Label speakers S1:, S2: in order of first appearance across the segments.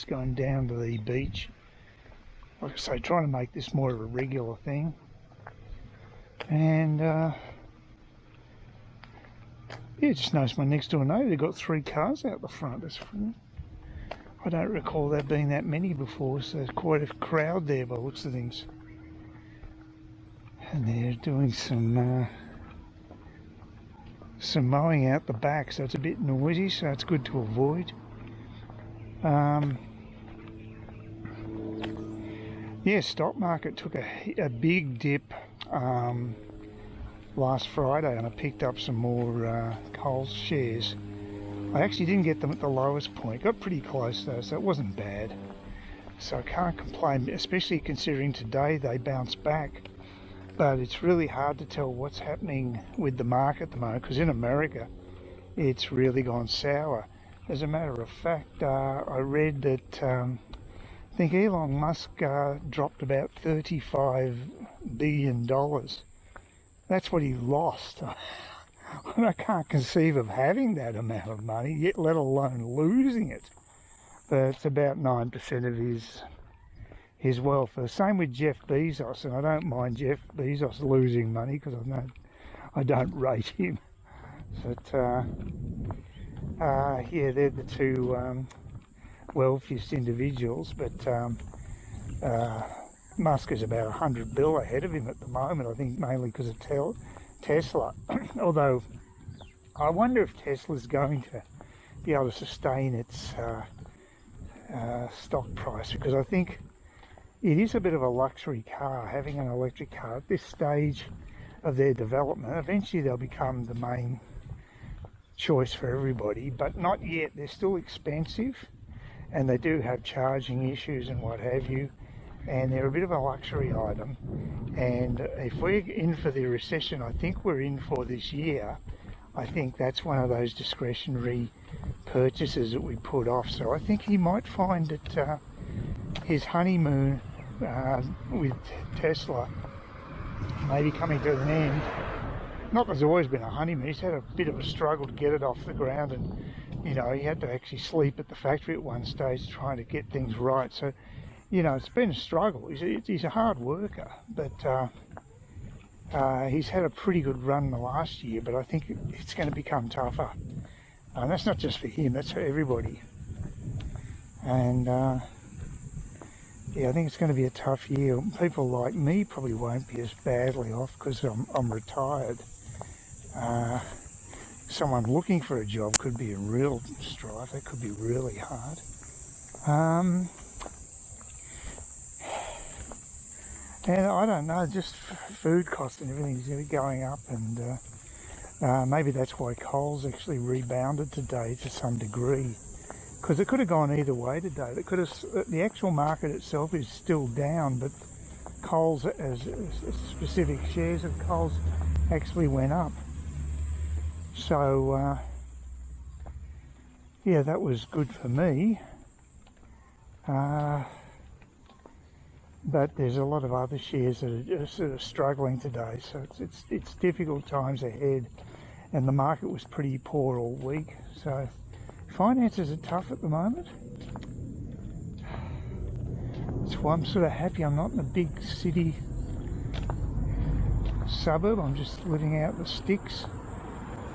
S1: just going down to the beach. Like I say, trying to make this more of a regular thing. And yeah, just noticed my next door neighbour, they've got 3 cars out the front. I don't recall there being that many before, so there's quite a crowd there by the looks of things. And they're doing some mowing out the back, so it's a bit noisy, so it's good to avoid. Yeah, stock market took a big dip last Friday, and I picked up some more Coles shares. I actually didn't get them at the lowest point, got pretty close though, so it wasn't bad. So I can't complain, especially considering today they bounced back. But it's really hard to tell what's happening with the market at the moment, because in America it's really gone sour. As a matter of fact, I read that I think Elon Musk dropped about $35 billion. That's what he lost. I can't conceive of having that amount of money, yet let alone losing it. But it's about 9% of his wealth. The same with Jeff Bezos, and I don't mind Jeff Bezos losing money because I don't rate him. But yeah, they're the two wealthiest individuals. But Musk is about 100 bill ahead of him at the moment, I think mainly because of Tesla. Although I wonder if Tesla's going to be able to sustain its stock price, because I think it is a bit of a luxury car, having an electric car at this stage of their development. Eventually they'll become the main choice for everybody, but not yet. They're still expensive, and they do have charging issues and what have you, and they're a bit of a luxury item. And if we're in for the recession I think we're in for this year, I think that's one of those discretionary purchases that we put off. So I think he might find that his honeymoon with Tesla may be coming to an end. Not that there's always been a honeymoon, he's had a bit of a struggle to get it off the ground, and you know, he had to actually sleep at the factory at one stage trying to get things right. So you know, it's been a struggle. He's a hard worker, but he's had a pretty good run the last year, but I think it's going to become tougher. And that's not just for him, that's for everybody. And yeah, I think it's going to be a tough year. People like me probably won't be as badly off because I'm retired. Someone looking for a job could be a real strife. That could be really hard. And I don't know, just food costs and everything is going up, and maybe that's why Coles actually rebounded today to some degree, because it could have gone either way today. It could have, the actual market itself is still down, but Coles, as specific shares of Coles, actually went up. So yeah, that was good for me. But there's a lot of other shares that are sort of struggling today, so it's difficult times ahead, and the market was pretty poor all week, so finances are tough at the moment. That's why I'm sort of happy I'm not in a big city suburb. I'm just living out the sticks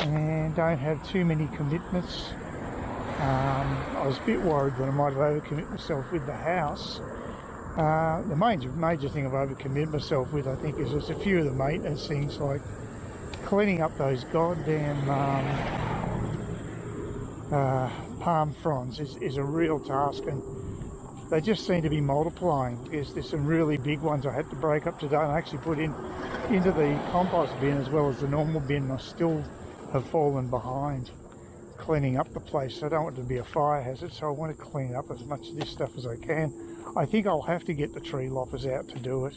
S1: and don't have too many commitments. I was a bit worried that I might have overcommit myself with the house. The major thing I've overcommitted myself with, I think, is there's a few of the maintenance things, like cleaning up those goddamn palm fronds is a real task, and they just seem to be multiplying. There's some really big ones I had to break up today and I actually put into the compost bin as well as the normal bin. I still have fallen behind cleaning up the place. I don't want it to be a fire hazard, so I want to clean up as much of this stuff as I can. I think I'll have to get the tree loppers out to do it.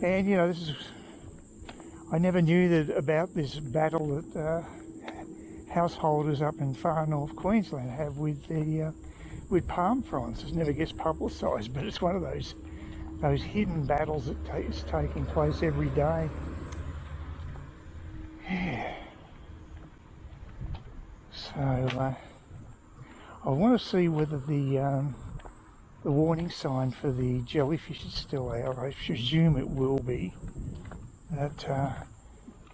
S1: And you know, I never knew about this battle that householders up in far north Queensland have with palm fronds. It never gets publicised, but it's one of those hidden battles that is taking place every day. Yeah. So I want to see whether the warning sign for the jellyfish is still out. I presume it will be. That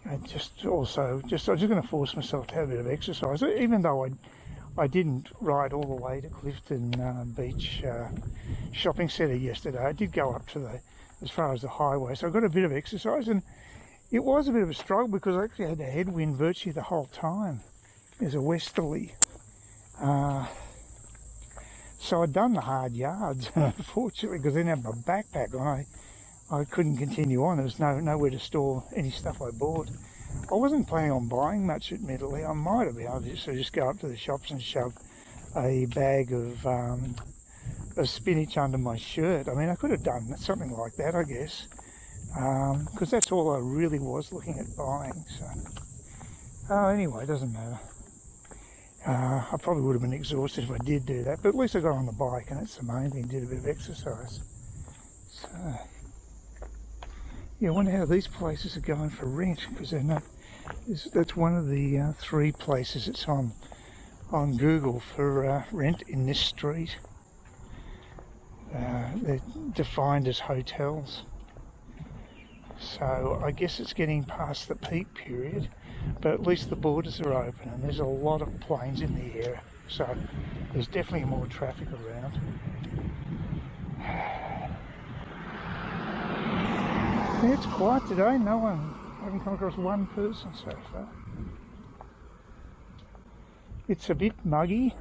S1: I'm just going to force myself to have a bit of exercise, even though I didn't ride all the way to Clifton Beach shopping centre yesterday. I did go up to as far as the highway, so I got a bit of exercise, and it was a bit of a struggle because I actually had a headwind virtually the whole time. There's a westerly. So I'd done the hard yards, unfortunately, because I didn't have my backpack on. I couldn't continue on. There was nowhere to store any stuff I bought. I wasn't planning on buying much, admittedly. I might have been able to just go up to the shops and shove a bag of spinach under my shirt. I mean, I could have done something like that, I guess, because that's all I really was looking at buying. So, anyway, it doesn't matter. I probably would have been exhausted if I did do that, but at least I got on the bike, and that's the main thing, did a bit of exercise. So, yeah, I wonder how these places are going for rent, because they're not. That's one of the 3 places it's on Google for rent in this street. They're defined as hotels. So I guess it's getting past the peak period, but at least the borders are open and there's a lot of planes in the air, so there's definitely more traffic around. Yeah, it's quiet today. I haven't come across one person so far. It's a bit muggy,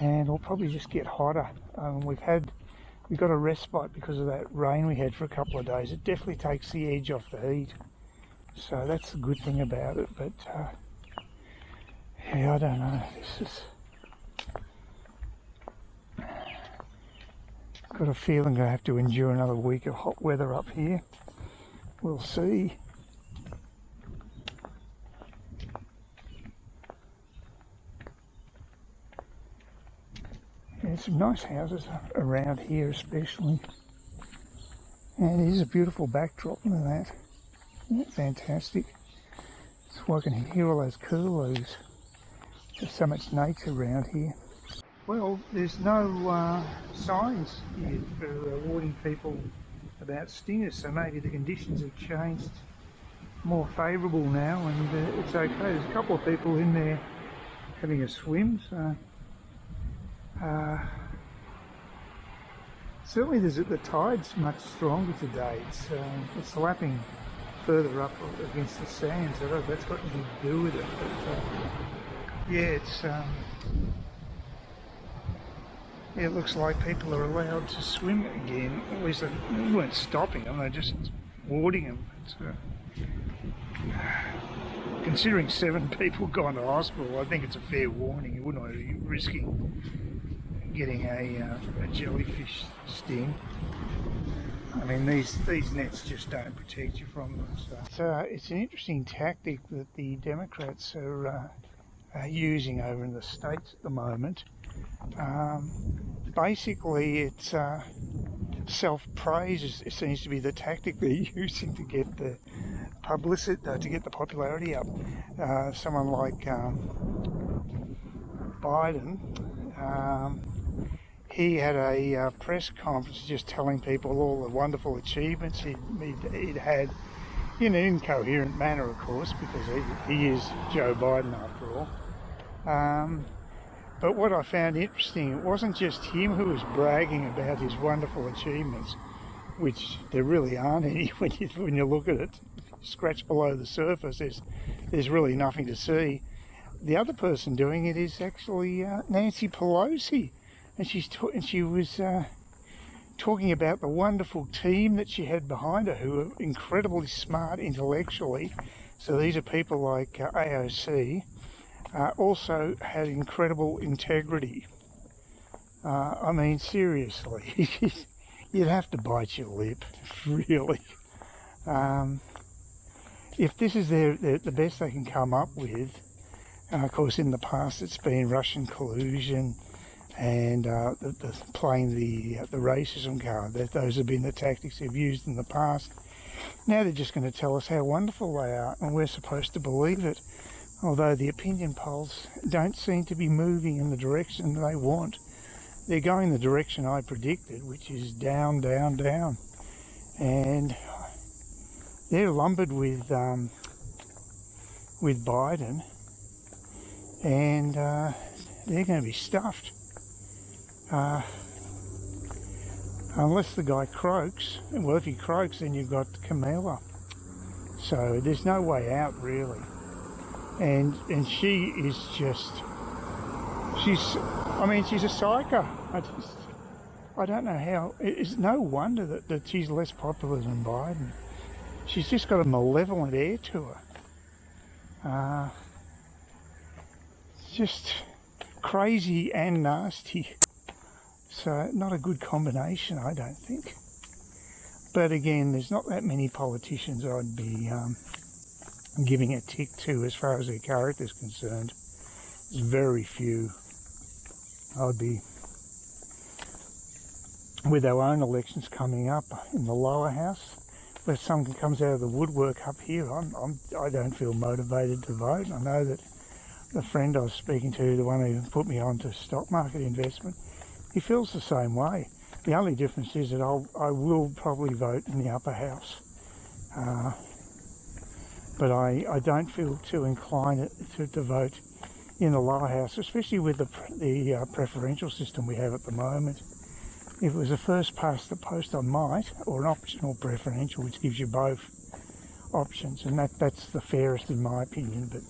S1: and it'll probably just get hotter. We got a respite because of that rain we had for a couple of days. It definitely takes the edge off the heat, so that's the good thing about it. But yeah, I don't know. Got a feeling I have to endure another week of hot weather up here. We'll see. There's some nice houses around here especially. And it is a beautiful backdrop, look at that. Isn't that fantastic? So I can hear all those curlews. There's so much nature around here. Well, there's no signs here for warning people about stingers, so maybe the conditions have changed, more favourable now, and it's okay. There's a couple of people in there having a swim, so certainly the tide's much stronger today. It's lapping further up against the sand, so that's got nothing to do with it. But yeah, it looks like people are allowed to swim again. At least they weren't stopping them; they're just boarding them. Considering 7 people gone to hospital, I think it's a fair warning. You wouldn't want to be risking getting a jellyfish sting. I mean, these nets just don't protect you from them. So it's an interesting tactic that the Democrats are using over in the States at the moment. Basically, it's self-praise. It seems to be the tactic they're using to get the publicity, to get the popularity up. Someone like Biden. He had a press conference just telling people all the wonderful achievements he'd had in an incoherent manner, of course, because he is Joe Biden after all. But what I found interesting, it wasn't just him who was bragging about his wonderful achievements, which there really aren't any when you look at it. Scratch below the surface, there's really nothing to see. The other person doing it is actually Nancy Pelosi. And she was talking about the wonderful team that she had behind her, who are incredibly smart intellectually. So these are people like AOC, also had incredible integrity. I mean, seriously, you'd have to bite your lip, really. If this is the best they can come up with, and of course in the past it's been Russian collusion, and playing the racism card. Those have been the tactics they've used in the past. Now they're just going to tell us how wonderful they are, and we're supposed to believe it. although the opinion polls don't seem to be moving in the direction they want. They're going the direction I predicted, which is down, down, down. And they're lumbered with Biden, and they're going to be stuffed. Unless the guy croaks. Well, if he croaks, then you've got Kamala. So there's no way out, really. And she is just, she's a psycho. I don't know how. It's no wonder that she's less popular than Biden. She's just got a malevolent air to her. Just crazy and nasty. So not a good combination, I don't think. But again, there's not that many politicians I'd be giving a tick to as far as their character is concerned. There's very few. I'd be, with our own elections coming up in the lower house, where someone comes out of the woodwork up here, I don't feel motivated to vote. I know that the friend I was speaking to, the one who put me on to stock market investment, he feels the same way. The only difference is that I will probably vote in the upper house. But I don't feel too inclined to vote in the lower house, especially with the preferential system we have at the moment. If it was a first past the post, I might, or an optional preferential, which gives you both options, and that's the fairest in my opinion. But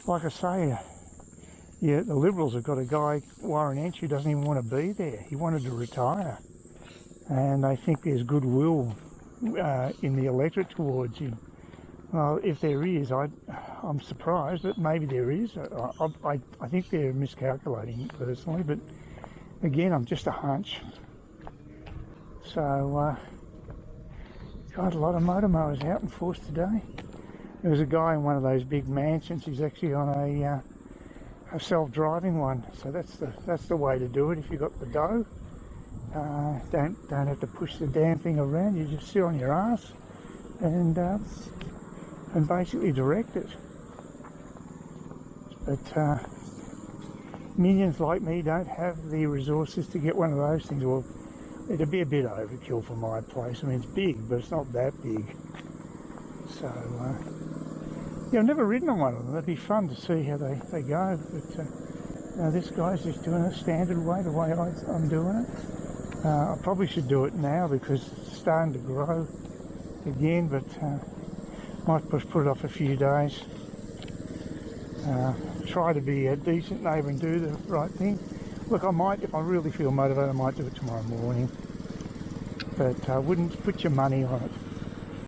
S1: like I say, yeah, the Liberals have got a guy, Warren Aint, who doesn't even want to be there. He wanted to retire, and they think there's goodwill in the electorate towards him. Well, if there is, I'm surprised, but maybe there is. I think they're miscalculating personally, but again, I'm just a hunch. So, got a lot of motor mowers out in force today. There was a guy in one of those big mansions. He's actually on a self-driving one, so that's the way to do it if you've got the dough. Don't have to push the damn thing around. You just sit on your ass and basically direct it. But minions like me don't have the resources to get one of those things. Well, it'd be a bit overkill for my place. I mean, it's big, but it's not that big. So yeah, I've never ridden on one of them. It'd be fun to see how they go. But this guy's just doing it standard way, the way I'm doing it. I probably should do it now because it's starting to grow again, but might put it off a few days. Try to be a decent neighbour and do the right thing. Look, I might, if I really feel motivated, I might do it tomorrow morning, but I wouldn't put your money on it.